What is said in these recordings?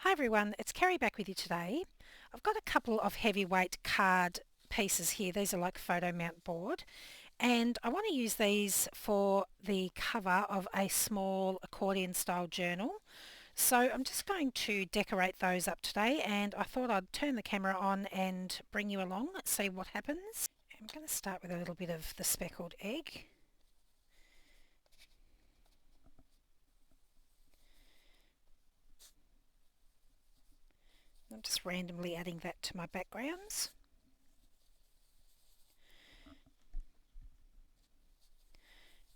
Hi everyone, it's Kerry back with you today. I've got a couple of heavyweight card pieces here. These are like photo mount board, and I want to use these for the cover of a small accordion style journal. So I'm just going to decorate those up today, and I thought I'd turn the camera on and bring you along, see what happens. I'm going to start with a little bit of the speckled egg. I'm just randomly adding that to my backgrounds.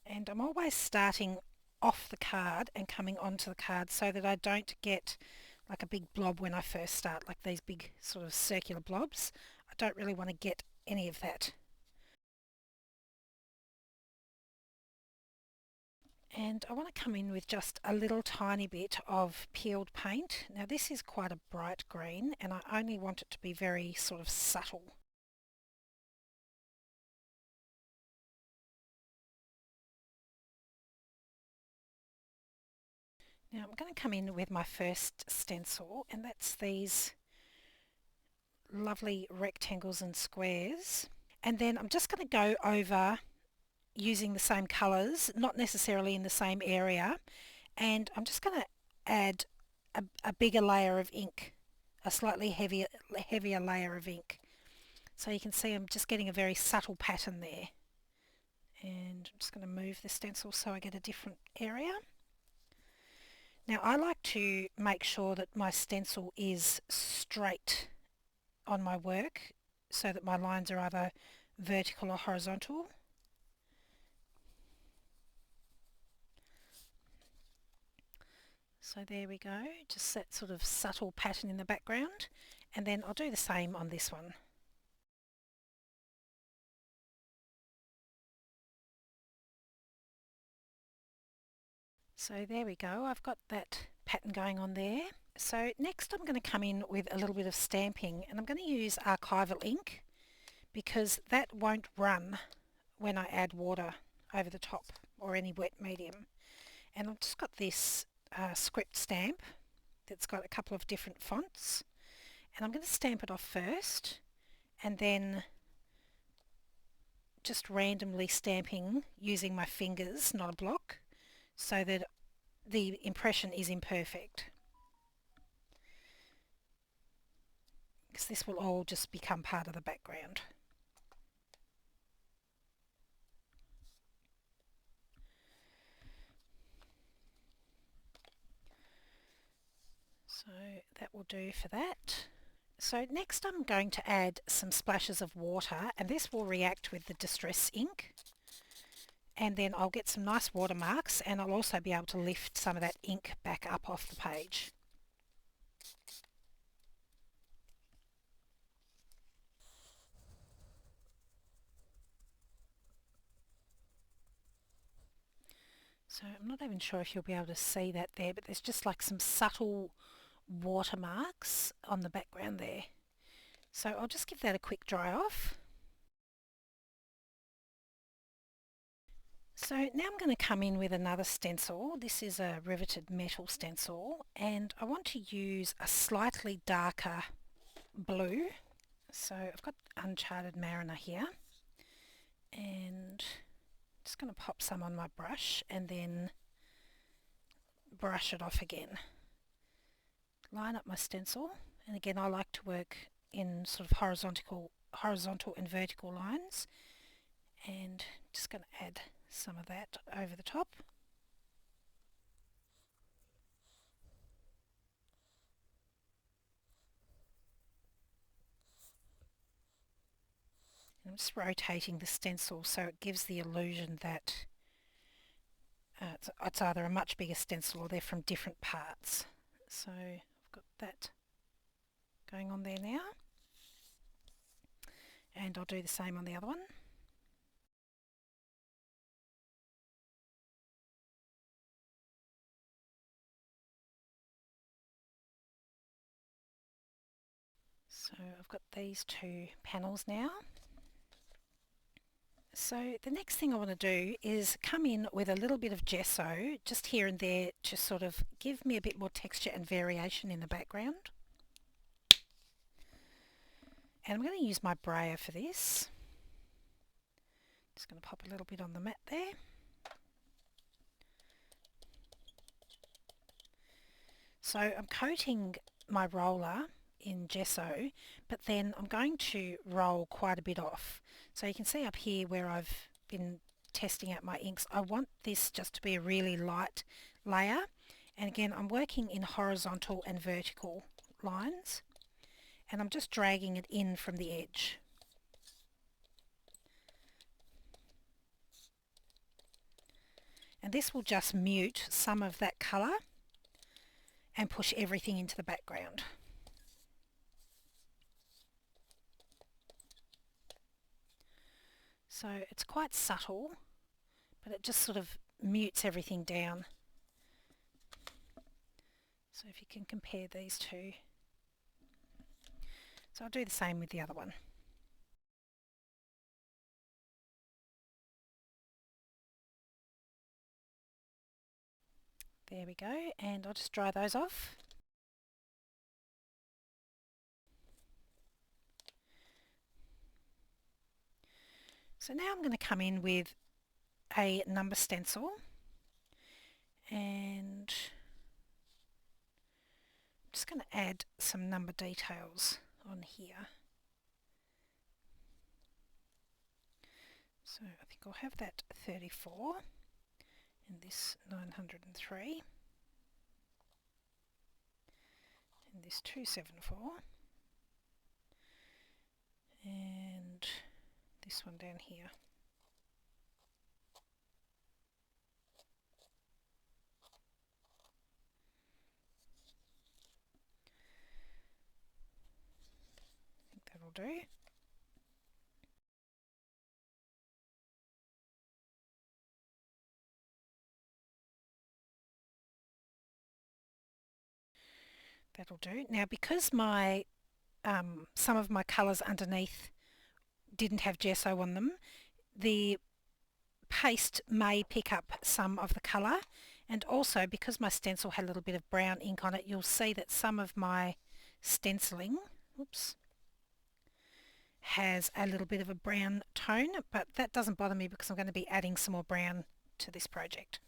And I'm always starting off the card and coming onto the card so that I don't get like a big blob when I first start, like these big sort of circular blobs. I don't really want to get any of that. And I want to come in with just a little tiny bit of peeled paint. Now this is quite a bright green and I only want it to be very sort of subtle. Now I'm going to come in with my first stencil, and that's these lovely rectangles and squares. And then I'm just going to go over using the same colours, not necessarily in the same area, and I'm just going to add a bigger layer of ink, a slightly heavier layer of ink. So you can see I'm just getting a very subtle pattern there. And I'm just going to move the stencil so I get a different area. Now I like to make sure that my stencil is straight on my work so that my lines are either vertical or horizontal. So there we go, just that sort of subtle pattern in the background, and then I'll do the same on this one. So there we go, I've got that pattern going on there. So next I'm going to come in with a little bit of stamping, and I'm going to use archival ink because that won't run when I add water over the top or any wet medium. And I've just got this script stamp that's got a couple of different fonts, and I'm going to stamp it off first and then just randomly stamping using my fingers, not a block, so that the impression is imperfect, because this will all just become part of the background. So that will do for that. So next I'm going to add some splashes of water, and this will react with the distress ink, and then I'll get some nice watermarks, and I'll also be able to lift some of that ink back up off the page. So I'm not even sure if you'll be able to see that there, but there's just like some subtle watermarks on the background there. So I'll just give that a quick dry off. So now I'm going to come in with another stencil. This is a riveted metal stencil, and I want to use a slightly darker blue. So I've got Uncharted Mariner here, and I'm just going to pop some on my brush and then brush it off again. Line up my stencil, and again I like to work in sort of horizontal and vertical lines, and just going to add some of that over the top. And I'm just rotating the stencil so it gives the illusion that it's either a much bigger stencil or they're from different parts. So I've got that going on there now, and I'll do the same on the other one. So I've got these two panels now, So the next thing I want to do is come in with a little bit of gesso just here and there to sort of give me a bit more texture and variation in the background. And I'm going to use my brayer for this. Just going to pop a little bit on the mat there. So I'm coating my roller in gesso, but then I'm going to roll quite a bit off. So you can see up here where I've been testing out my inks, I want this just to be a really light layer. And again, I'm working in horizontal and vertical lines, and I'm just dragging it in from the edge. And this will just mute some of that colour and push everything into the background. So it's quite subtle, but it just sort of mutes everything down. So if you can compare these two. So I'll do the same with the other one. There we go, and I'll just dry those off. So now I'm going to come in with a number stencil, and I'm just going to add some number details on here. So I think I'll have that 34 and this 903 and this 274 and this one down here. I think that'll do. That'll do. Now because my some of my colours underneath didn't have gesso on them, the paste may pick up some of the colour, and also because my stencil had a little bit of brown ink on it, you'll see that some of my stenciling has a little bit of a brown tone, but that doesn't bother me because I'm going to be adding some more brown to this project.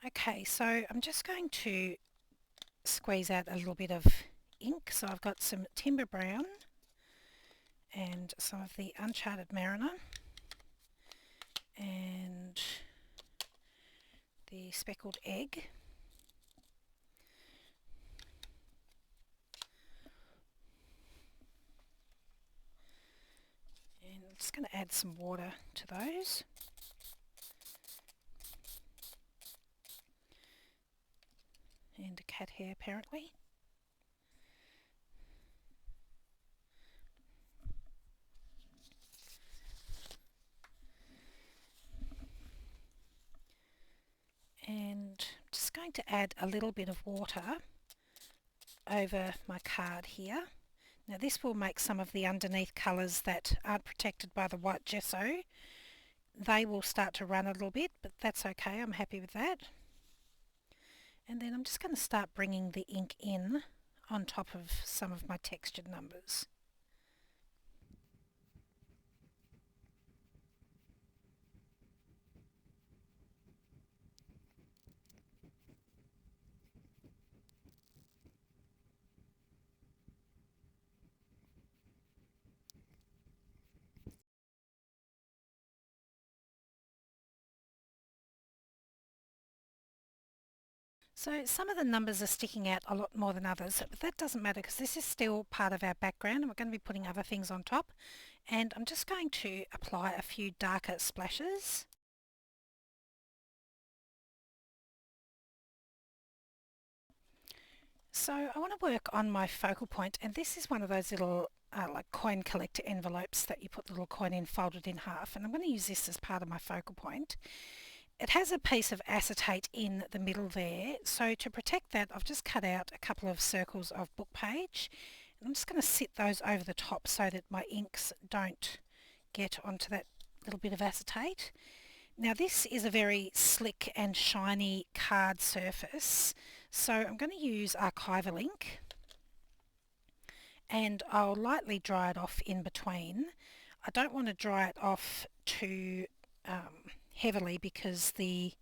Okay, so I'm just going to squeeze out a little bit of ink. So I've got some Timber Brown and some of the Uncharted Mariner and the Speckled Egg. And I'm just going to add some water to those. And a cat hair apparently. And I'm just going to add a little bit of water over my card here. Now this will make some of the underneath colours that aren't protected by the white gesso, they will start to run a little bit, but that's okay, I'm happy with that. And then I'm just going to start bringing the ink in on top of some of my textured numbers. So some of the numbers are sticking out a lot more than others, but that doesn't matter because this is still part of our background and we're going to be putting other things on top. And I'm just going to apply a few darker splashes. So I want to work on my focal point, and this is one of those little like coin collector envelopes that you put the little coin in folded in half, and I'm going to use this as part of my focal point. it has a piece of acetate in the middle there, so to protect that I've just cut out a couple of circles of book page. I'm just going to sit those over the top so that my inks don't get onto that little bit of acetate. Now this is a very slick and shiny card surface, so I'm going to use archival ink and I'll lightly dry it off in between. I don't want to dry it off too heavily because the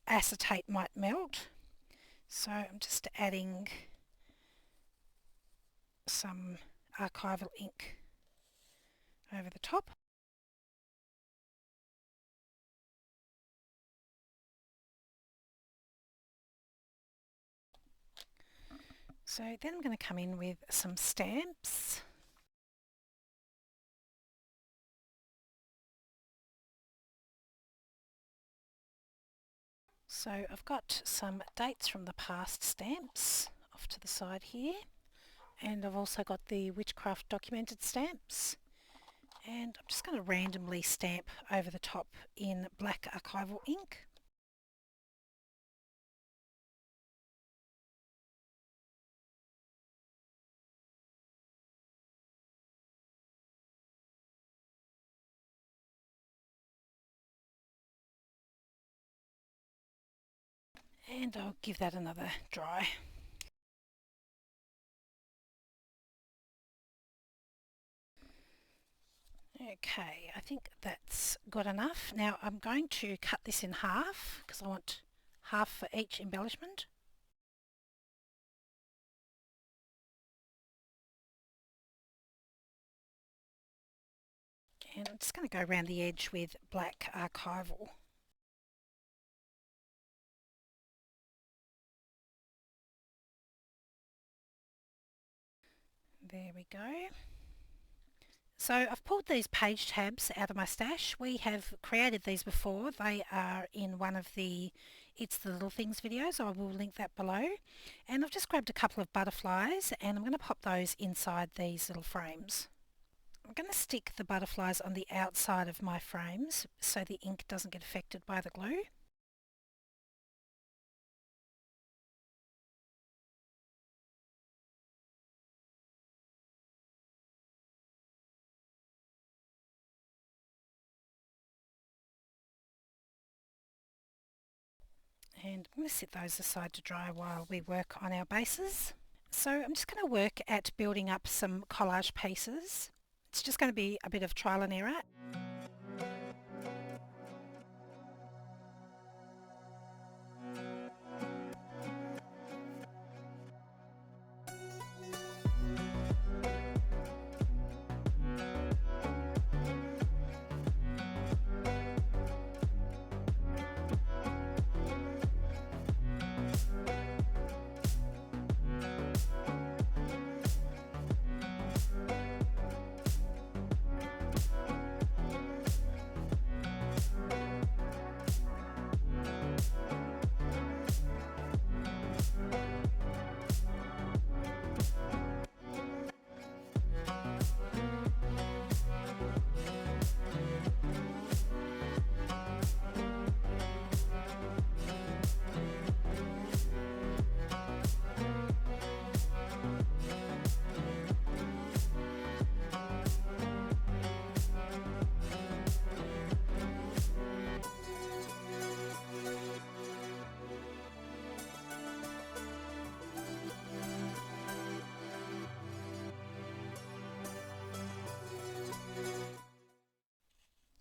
acetate might melt. So I'm just adding some archival ink over the top. So then I'm going to come in with some stamps. So I've got some dates from the past stamps off to the side here, and I've also got the Witchcraft documented stamps, and I'm just going to randomly stamp over the top in black archival ink. And I'll give that another dry. Okay, I think that's good enough. Now I'm going to cut this in half because I want half for each embellishment. And I'm just going to go around the edge with black archival. There we go. So I've pulled these page tabs out of my stash. We have created these before. They are in one of the It's the Little Things videos. I will link that below. And I've just grabbed a couple of butterflies and I'm going to pop those inside these little frames. I'm going to stick the butterflies on the outside of my frames so the ink doesn't get affected by the glue. And I'm going to set those aside to dry while we work on our bases. So I'm just going to work at building up some collage pieces. It's just going to be a bit of trial and error.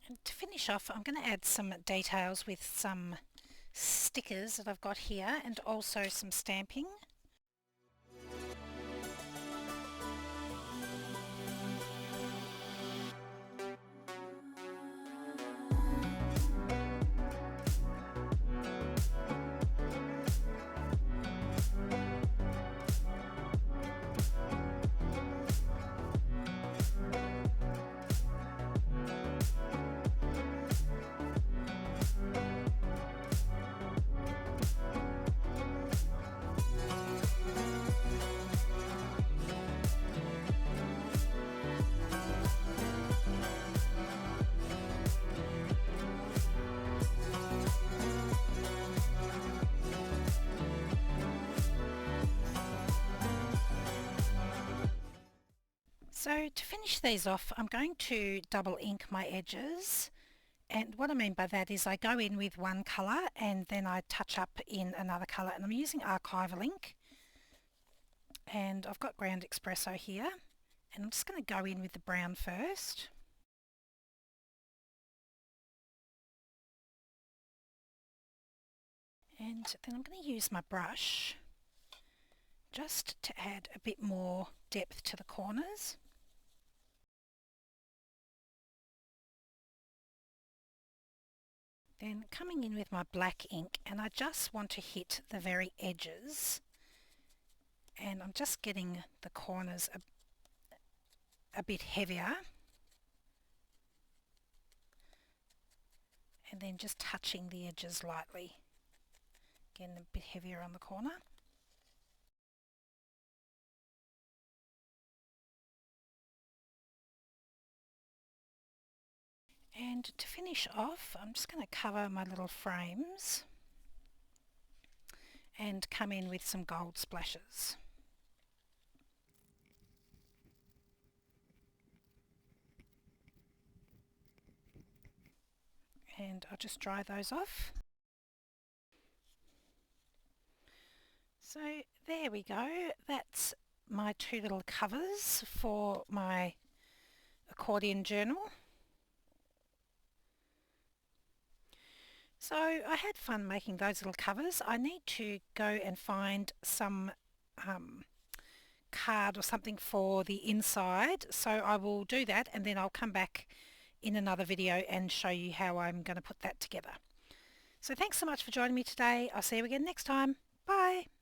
And to finish off, I'm going to add some details with some stickers that I've got here and also some stamping. So to finish these off, I'm going to double ink my edges. And what I mean by that is I go in with one colour and then I touch up in another colour. And I'm using archival ink. And I've got ground espresso here. And I'm just going to go in with the brown first. And then I'm going to use my brush just to add a bit more depth to the corners. Then coming in with my black ink, and I just want to hit the very edges, and I'm just getting the corners a bit heavier, and then just touching the edges lightly, getting a bit heavier on the corner. And to finish off, I'm just going to cover my little frames and come in with some gold splashes. And I'll just dry those off. So there we go. That's my two little covers for my accordion journal. So I had fun making those little covers. I need to go and find some card or something for the inside, so I will do that and then I'll come back in another video and show you how I'm going to put that together. So thanks so much for joining me today. I'll see you again next time. Bye.